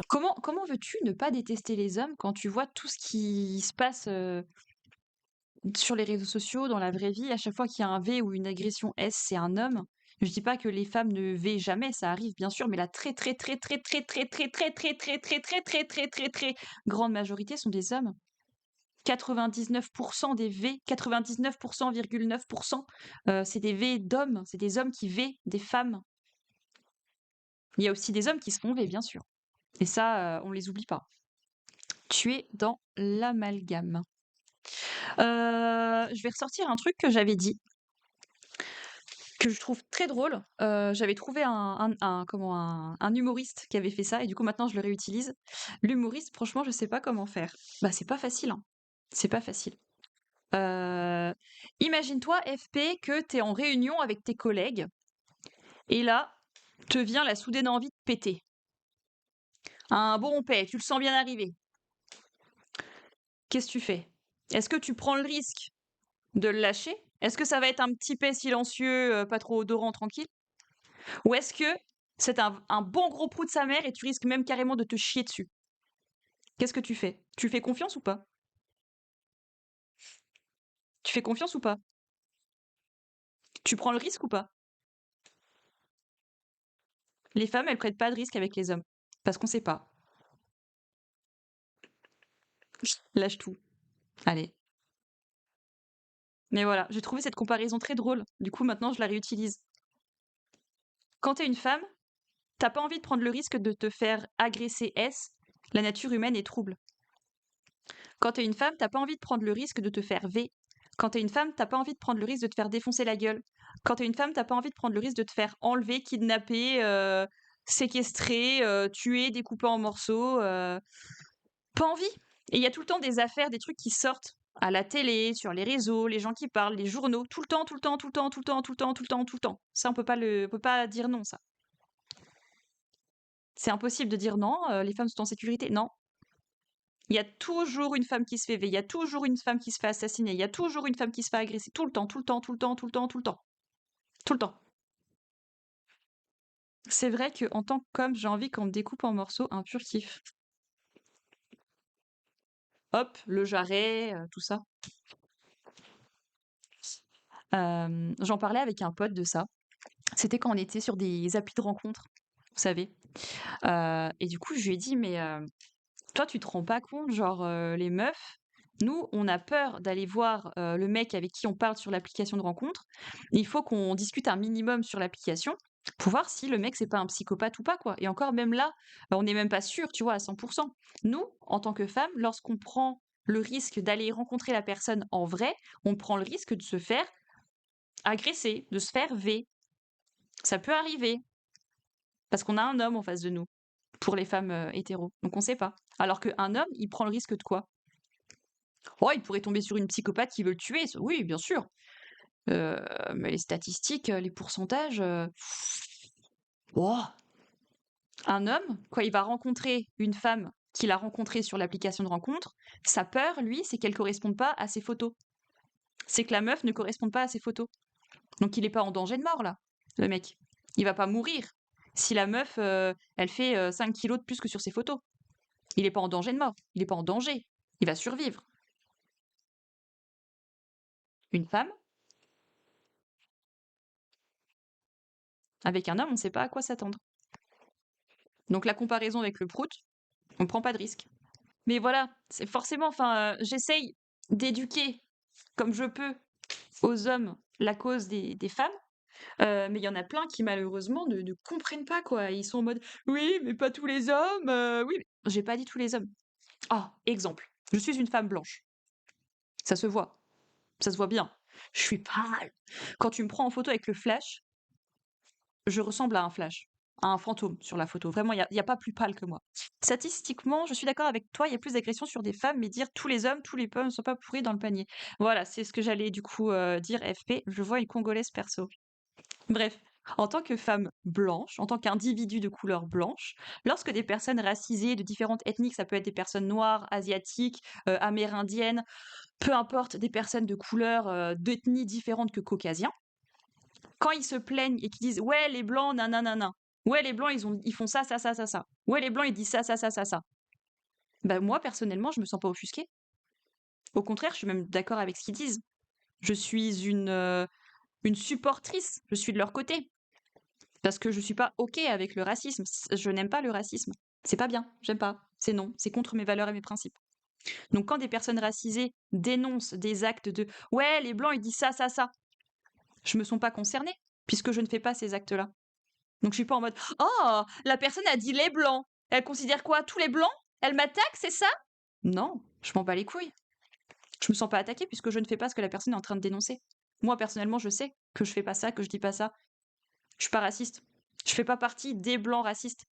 Comment veux-tu ne pas détester les hommes quand tu vois tout ce qui se passe, sur les réseaux sociaux, dans la vraie vie? À chaque fois qu'il y a un V ou une agression S, c'est un homme. Je dis pas que les femmes ne V jamais, ça arrive bien sûr, mais la très, très, très, très, très, très, très, très, très, très, très, très, très, très, très, très grande majorité sont des hommes. 99 des V, 99 virgule 9 c'est des V d'hommes, c'est des hommes qui V des femmes. Il y a aussi des hommes qui se font V, bien sûr, et ça, on les oublie pas. Tu es dans l'amalgame. Je vais ressortir un truc que j'avais dit, que je trouve très drôle. J'avais trouvé un humoriste qui avait fait ça et du coup maintenant je le réutilise. L'humoriste, franchement, je sais pas comment faire. Bah, c'est pas facile, hein. C'est pas facile. Heu, Imagine-toi FP que tu es en réunion avec tes collègues et là, te vient la soudaine envie de péter. Un bon paix, tu le sens bien arriver. Qu'est-ce que tu fais? Est-ce que tu prends le risque de le lâcher? Est-ce que ça va être un petit paix silencieux, pas trop odorant, tranquille? Ou est-ce que c'est un bon gros prout de sa mère et tu risques même carrément de te chier dessus? Qu'est-ce que tu fais? Tu fais confiance ou pas? Tu fais confiance ou pas? Tu prends le risque ou pas? Les femmes, elles prennent pas de risque avec les hommes parce qu'on sait pas. Lâche tout. Allez. Mais voilà, j'ai trouvé cette comparaison très drôle. Du coup, maintenant, je la réutilise. Quand t'es une femme, t'as pas envie de prendre le risque de te faire agresser S. La nature humaine est trouble. Quand t'es une femme, t'as pas envie de prendre le risque de te faire V. Quand t'es une femme, t'as pas envie de prendre le risque de te faire défoncer la gueule. Quand t'es une femme, t'as pas envie de prendre le risque de te faire enlever, kidnapper, séquestrer, tuer, découper en morceaux. Pas envie. Et il y a tout le temps des affaires, des trucs qui sortent à la télé, sur les réseaux, les gens qui parlent, les journaux, tout le temps, tout le temps, tout le temps, tout le temps, tout le temps, tout le temps, tout le temps. Ça, on peut pas dire non, ça. C'est impossible de dire non, les femmes sont en sécurité. Non. Il y a toujours une femme qui se fait violer, il y a toujours une femme qui se fait assassiner, il y a toujours une femme qui se fait agresser. Tout le temps, tout le temps, tout le temps, tout le temps, tout le temps. Tout le temps. C'est vrai qu'en tant qu'homme, j'ai envie qu'on me découpe en morceaux, un pur kiff. Hop, le jarret, tout ça. J'en parlais avec un pote de ça. C'était quand on était sur des applis de rencontres, vous savez. Et du coup, je lui ai dit: «Mais, toi, tu te rends pas compte, genre, les meufs, nous, on a peur d'aller voir, le mec avec qui on parle sur l'application de rencontre. Il faut qu'on discute un minimum sur l'application pour voir si le mec, c'est pas un psychopathe ou pas, quoi, et encore même là, on n'est même pas sûr, tu vois, à 100. Nous, en tant que femmes, lorsqu'on prend le risque d'aller rencontrer la personne en vrai, on prend le risque de se faire agresser, de se faire V. Ça peut arriver parce qu'on a un homme en face de nous, pour les femmes, hétéros, donc on sait pas. Alors qu'un homme, il prend le risque de quoi? Oh, il pourrait tomber sur une psychopathe qui veut le tuer, oui, bien sûr. Heu, mais les statistiques, les pourcentages, oh! Un homme, quand il va rencontrer une femme qu'il a rencontrée sur l'application de rencontre, sa peur, lui, c'est qu'elle corresponde pas à ses photos. C'est que la meuf ne corresponde pas à ses photos. Donc il est pas en danger de mort là, le mec. Il va pas mourir si la meuf, elle fait, 5 kilogrammes de plus que sur ses photos. Il est pas en danger de mort, il est pas en danger, il va survivre. Une femme, avec un homme, on sait pas à quoi s'attendre. Donc la comparaison avec le prout, on prend pas de risque. Mais voilà, c'est forcément, enfin, j'essaye d'éduquer comme je peux aux hommes la cause des femmes, mais il y en a plein qui malheureusement ne comprennent pas, quoi. Ils sont en mode: «Oui, mais pas tous les hommes, oui». J'ai pas dit tous les hommes. Ah, exemple, je suis une femme blanche. Ça se voit, ça se voit bien. Je suis pâle. Quand tu me prends en photo avec le flash, je ressemble à un flash, à un fantôme sur la photo. Vraiment, il y a pas plus pâle que moi. Statistiquement, je suis d'accord avec toi, il y a plus d'agressions sur des femmes, mais dire tous les hommes, tous les pommes ne sont pas pourris dans le panier. Voilà, c'est ce que j'allais du coup dire FP. Je vois une Congolaise perso. Bref, en tant que femme blanche, en tant qu'individu de couleur blanche, lorsque des personnes racisées de différentes ethnies, ça peut être des personnes noires, asiatiques, amérindiennes, peu importe, des personnes de couleur, d'ethnie différente que caucasiens, quand ils se plaignent et qu'ils disent ouais, les blancs, nanana, Ouais, les blancs, ils font ça, ça, ça, ça, ça. Ouais, les blancs, ils disent ça, ça, ça, ça, ça. Bah, moi, personnellement, je me sens pas offusquée. Au contraire, je suis même d'accord avec ce qu'ils disent. Je suis une supportrice, je suis de leur côté. Parce que je suis pas OK avec le racisme. Je n'aime pas le racisme. C'est pas bien, j'aime pas. C'est non, c'est contre mes valeurs et mes principes. Donc quand des personnes racisées dénoncent des actes de ouais, les blancs ils disent ça, ça, ça, je me sens pas concernée, puisque je ne fais pas ces actes-là. Donc je suis pas en mode oh, la personne a dit les blancs. Elle considère quoi? Tous les blancs? Elle m'attaque, c'est ça? Non, je m'en bats les couilles. Je me sens pas attaquée puisque je ne fais pas ce que la personne est en train de dénoncer. Moi, personnellement, je sais que je fais pas ça, que je dis pas ça. Je suis pas raciste. Je fais pas partie des blancs racistes.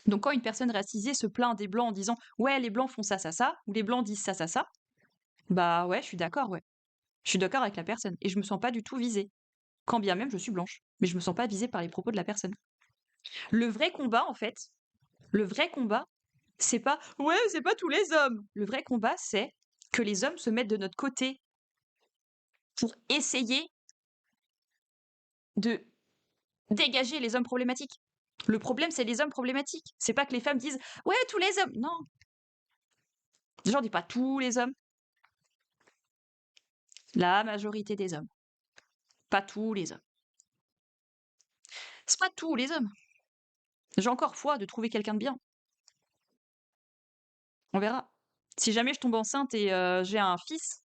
Donc quand une personne racisée se plaint des blancs en disant ouais, les blancs font ça, ça, ça, ou les blancs disent ça, ça, ça, bah ouais, je suis d'accord, ouais. Je suis d'accord avec la personne et je me sens pas du tout visée. Quand bien même je suis blanche, mais je me sens pas visée par les propos de la personne. Le vrai combat, en fait, le vrai combat, c'est pas ouais, c'est pas tous les hommes. Le vrai combat, c'est que les hommes se mettent de notre côté pour essayer de dégager les hommes problématiques. Le problème, c'est les hommes problématiques. C'est pas que les femmes disent ouais, tous les hommes. Non. Déjà, on dit pas tous les hommes. La majorité des hommes. Pas tous les hommes. C'est pas tous les hommes. J'ai encore foi de trouver quelqu'un de bien. On verra. Si jamais je tombe enceinte et j'ai un fils,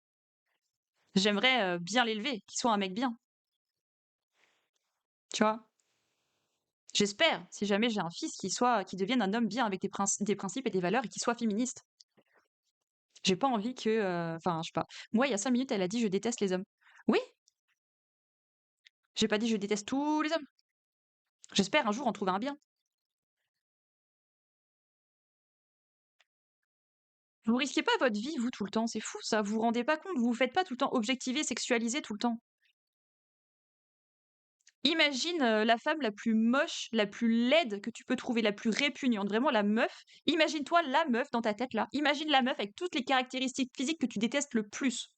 j'aimerais bien l'élever, qu'il soit un mec bien. Tu vois? J'espère, si jamais j'ai un fils, qu'il devienne un homme bien avec des principes et des valeurs et qu'il soit féministe. J'ai pas envie que, enfin, je sais pas. Moi, il y a 5 minutes, elle a dit je déteste les hommes. Oui, j'ai pas dit je déteste tous les hommes. J'espère un jour en trouver un bien. Vous risquez pas votre vie, vous, tout le temps. C'est fou, ça. Vous vous rendez pas compte. Vous vous faites pas tout le temps objectiver, sexualiser tout le temps. Imagine la femme la plus moche, la plus laide que tu peux trouver, la plus répugnante, vraiment la meuf. Imagine-toi la meuf dans ta tête là. Imagine la meuf avec toutes les caractéristiques physiques que tu détestes le plus.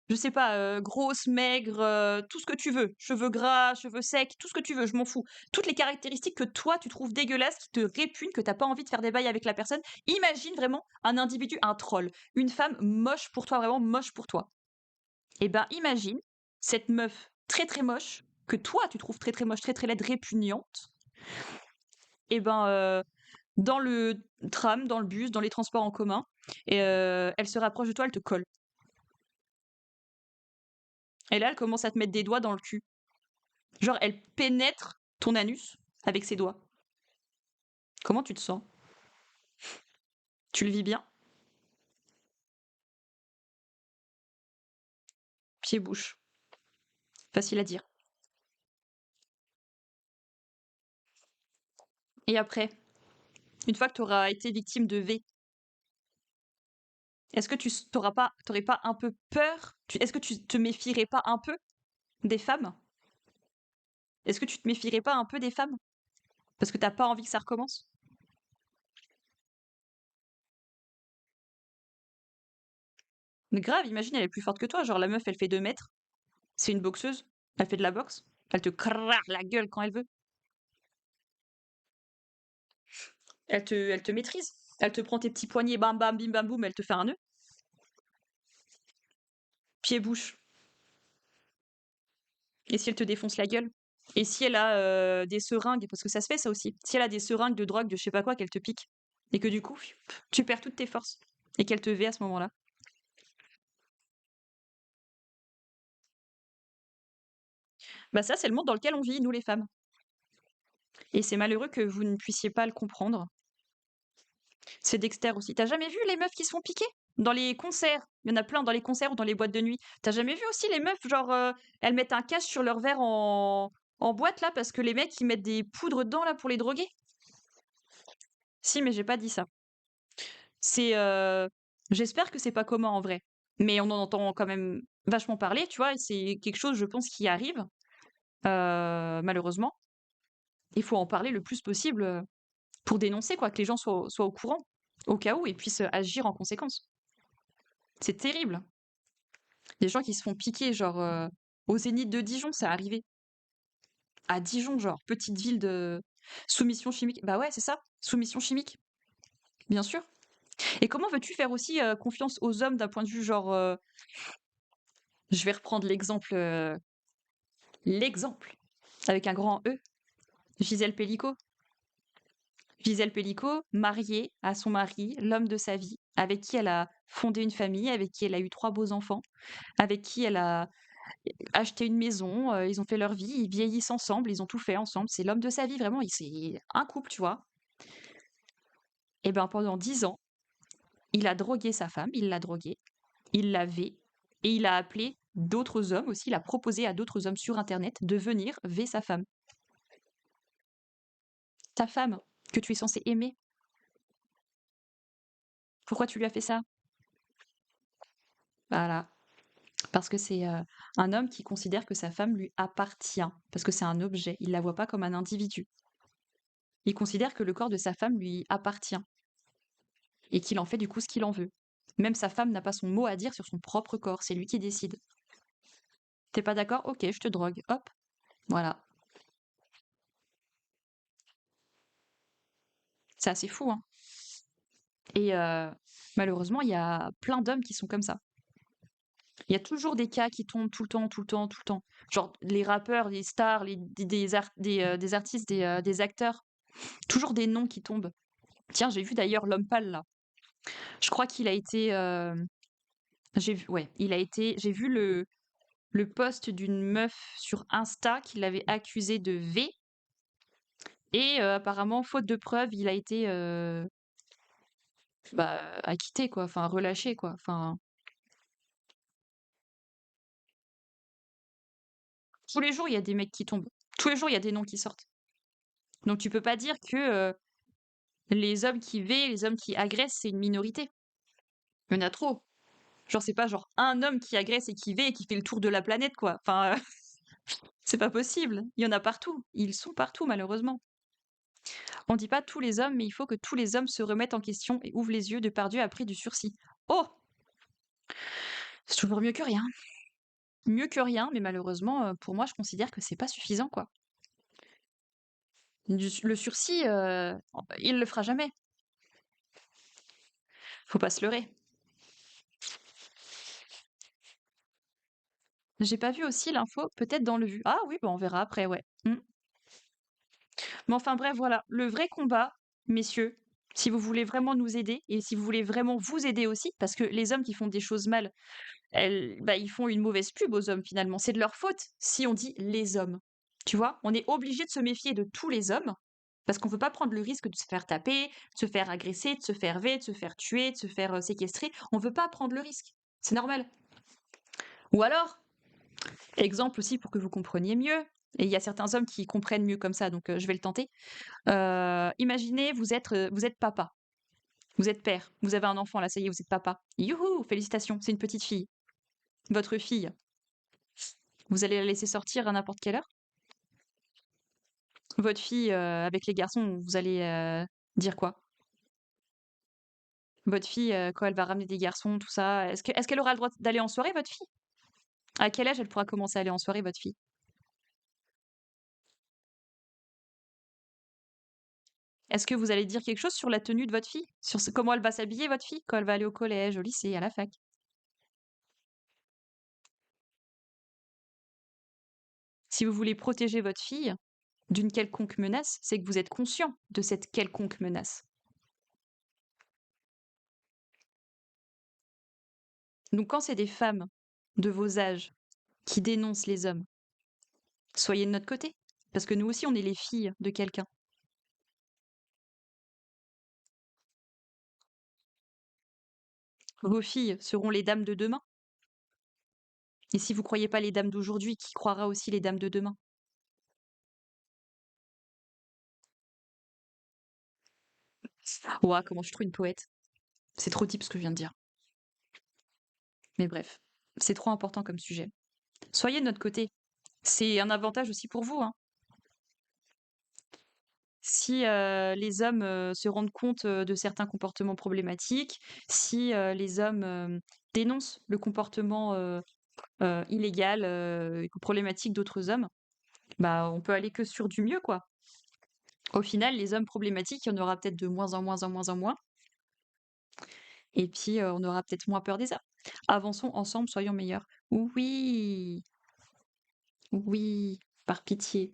Je sais pas, grosse, maigre, tout ce que tu veux. Cheveux gras, cheveux secs, tout ce que tu veux, je m'en fous. Toutes les caractéristiques que toi tu trouves dégueulasses, qui te répugnent, que t'as pas envie de faire des bails avec la personne. Imagine vraiment un individu, un troll, une femme moche pour toi, vraiment moche pour toi. Eh ben, imagine cette meuf très très moche, que toi tu trouves très très moche, très très laide, répugnante. Eh ben, dans le tram, dans le bus, dans les transports en commun, et elle se rapproche de toi, elle te colle. Et là, elle commence à te mettre des doigts dans le cul. Genre, elle pénètre ton anus avec ses doigts. Comment tu te sens? Tu le vis bien? Pied-bouche. Facile à dire. Et après, une fois que tu auras été victime de V, est-ce que tu t'aurais pas un peu peur? Est-ce que tu te méfierais pas un peu des femmes? Est-ce que tu te méfierais pas un peu des femmes? Parce que t'as pas envie que ça recommence? Mais grave, imagine, elle est plus forte que toi. Genre, la meuf, elle fait 2 mètres. C'est une boxeuse. Elle fait de la boxe. Elle te crare la gueule quand elle veut. Elle te maîtrise. Elle te prend tes petits poignets, bam bam, bim bam boum, elle te fait un nœud. Pied-bouche. Et si elle te défonce la gueule? Et si elle a des seringues, parce que ça se fait ça aussi. Si elle a des seringues de drogue, de je sais pas quoi, qu'elle te pique. Et que du coup, tu perds toutes tes forces. Et qu'elle te vée à ce moment-là. Bah ça, c'est le monde dans lequel on vit, nous les femmes. Et c'est malheureux que vous ne puissiez pas le comprendre. C'est Dexter aussi. T'as jamais vu les meufs qui se font piquer? Dans les concerts. Il y en a plein dans les concerts ou dans les boîtes de nuit. T'as jamais vu aussi les meufs, genre, elles mettent un cache sur leur verre en boîte là, parce que les mecs, ils mettent des poudres dedans là pour les droguer? Si, mais j'ai pas dit ça. C'est, j'espère que c'est pas commun en vrai. Mais on en entend quand même vachement parler, tu vois? Et c'est quelque chose, je pense, qui arrive, malheureusement. Il faut en parler le plus possible, pour dénoncer quoi, que les gens soient au courant, au cas où, et puissent agir en conséquence. C'est terrible. Des gens qui se font piquer, genre, au Zénith de Dijon, ça arrivé. À Dijon, genre, petite ville de soumission chimique. Bah ouais, c'est ça, soumission chimique, bien sûr. Et comment veux-tu faire aussi confiance aux hommes d'un point de vue genre, je vais reprendre l'exemple avec un grand E, Gisèle Pellico. Gisèle Pellico, mariée à son mari, l'homme de sa vie, avec qui elle a fondé une famille, avec qui elle a eu 3 beaux enfants, avec qui elle a acheté une maison, ils ont fait leur vie, ils vieillissent ensemble, ils ont tout fait ensemble. C'est l'homme de sa vie, vraiment, c'est un couple, tu vois. Et ben pendant 10 ans, il a drogué sa femme, il l'a droguée, il l'avait et il a appelé d'autres hommes aussi, il a proposé à d'autres hommes sur internet de venir ver sa femme. Ta femme, que tu es censé aimer, pourquoi tu lui as fait ça? Voilà. Parce que c'est un homme qui considère que sa femme lui appartient, parce que c'est un objet, il la voit pas comme un individu. Il considère que le corps de sa femme lui appartient et qu'il en fait du coup ce qu'il en veut. Même sa femme n'a pas son mot à dire sur son propre corps, c'est lui qui décide. T'es pas d'accord? Ok, je te drogue. Hop, voilà. C'est assez fou, hein. Et malheureusement, il y a plein d'hommes qui sont comme ça. Il y a toujours des cas qui tombent tout le temps, tout le temps, tout le temps. Genre les rappeurs, les stars, des artistes, des acteurs. Toujours des noms qui tombent. Tiens, j'ai vu d'ailleurs l'homme pâle là. Je crois qu'il a été. J'ai vu, ouais, il a été. J'ai vu le post d'une meuf sur Insta qui l'avait accusé de V. Et apparemment, faute de preuves, il a été bah, acquitté, quoi. Enfin, relâché, quoi. Enfin, tous les jours, il y a des mecs qui tombent. Tous les jours, il y a des noms qui sortent. Donc, tu peux pas dire que les hommes qui V, les hommes qui agressent, c'est une minorité. Il y en a trop. Genre, c'est pas genre un homme qui agresse et qui V et qui fait le tour de la planète, quoi. Enfin, c'est pas possible. Il y en a partout. Ils sont partout, malheureusement. On dit pas tous les hommes, mais il faut que tous les hommes se remettent en question et ouvrent les yeux. Depardieu a pris du sursis. Oh! C'est toujours mieux que rien. Mieux que rien, mais malheureusement, pour moi, je considère que c'est pas suffisant, quoi. Le sursis, il le fera jamais. Faut pas se leurrer. J'ai pas vu aussi l'info, peut-être dans le vu. Ah oui, bah on verra après, ouais. Mais enfin bref, voilà, le vrai combat, messieurs, si vous voulez vraiment nous aider et si vous voulez vraiment vous aider aussi, parce que les hommes qui font des choses mal, bah, ils font une mauvaise pub aux hommes finalement. C'est de leur faute si on dit les hommes. Tu vois, on est obligé de se méfier de tous les hommes parce qu'on ne veut pas prendre le risque de se faire taper, de se faire agresser, de se faire V, de se faire tuer, de se faire séquestrer. On ne veut pas prendre le risque. C'est normal. Ou alors, exemple aussi pour que vous compreniez mieux, et il y a certains hommes qui comprennent mieux comme ça, donc je vais le tenter. Imaginez, vous êtes papa, vous êtes père, vous avez un enfant, là, ça y est, vous êtes papa. Youhou, félicitations, c'est une petite fille. Votre fille, vous allez la laisser sortir à n'importe quelle heure? Votre fille, avec les garçons, vous allez dire quoi? Votre fille, quand elle va ramener des garçons, tout ça, est-ce qu'elle aura le droit d'aller en soirée, votre fille? À quel âge elle pourra commencer à aller en soirée, votre fille? Est-ce que vous allez dire quelque chose sur la tenue de votre fille? Sur comment elle va s'habiller, votre fille, quand elle va aller au collège, au lycée, à la fac? Si vous voulez protéger votre fille d'une quelconque menace, c'est que vous êtes conscient de cette quelconque menace. Donc quand c'est des femmes de vos âges qui dénoncent les hommes, soyez de notre côté, parce que nous aussi on est les filles de quelqu'un. Vos filles seront les dames de demain. Et si vous croyez pas les dames d'aujourd'hui, qui croira aussi les dames de demain? Ouah, comment je trouve une poète. C'est trop deep ce que je viens de dire. Mais bref, c'est trop important comme sujet. Soyez de notre côté. C'est un avantage aussi pour vous, hein. Si les hommes se rendent compte de certains comportements problématiques, si les hommes dénoncent le comportement illégal et problématique d'autres hommes, Bah, on peut aller que sur du mieux, quoi. Au final, les hommes problématiques, il y en aura peut-être de moins en moins en moins en moins, et puis, on aura peut-être moins peur des hommes. Avançons ensemble, soyons meilleurs. Oui, oui, par pitié.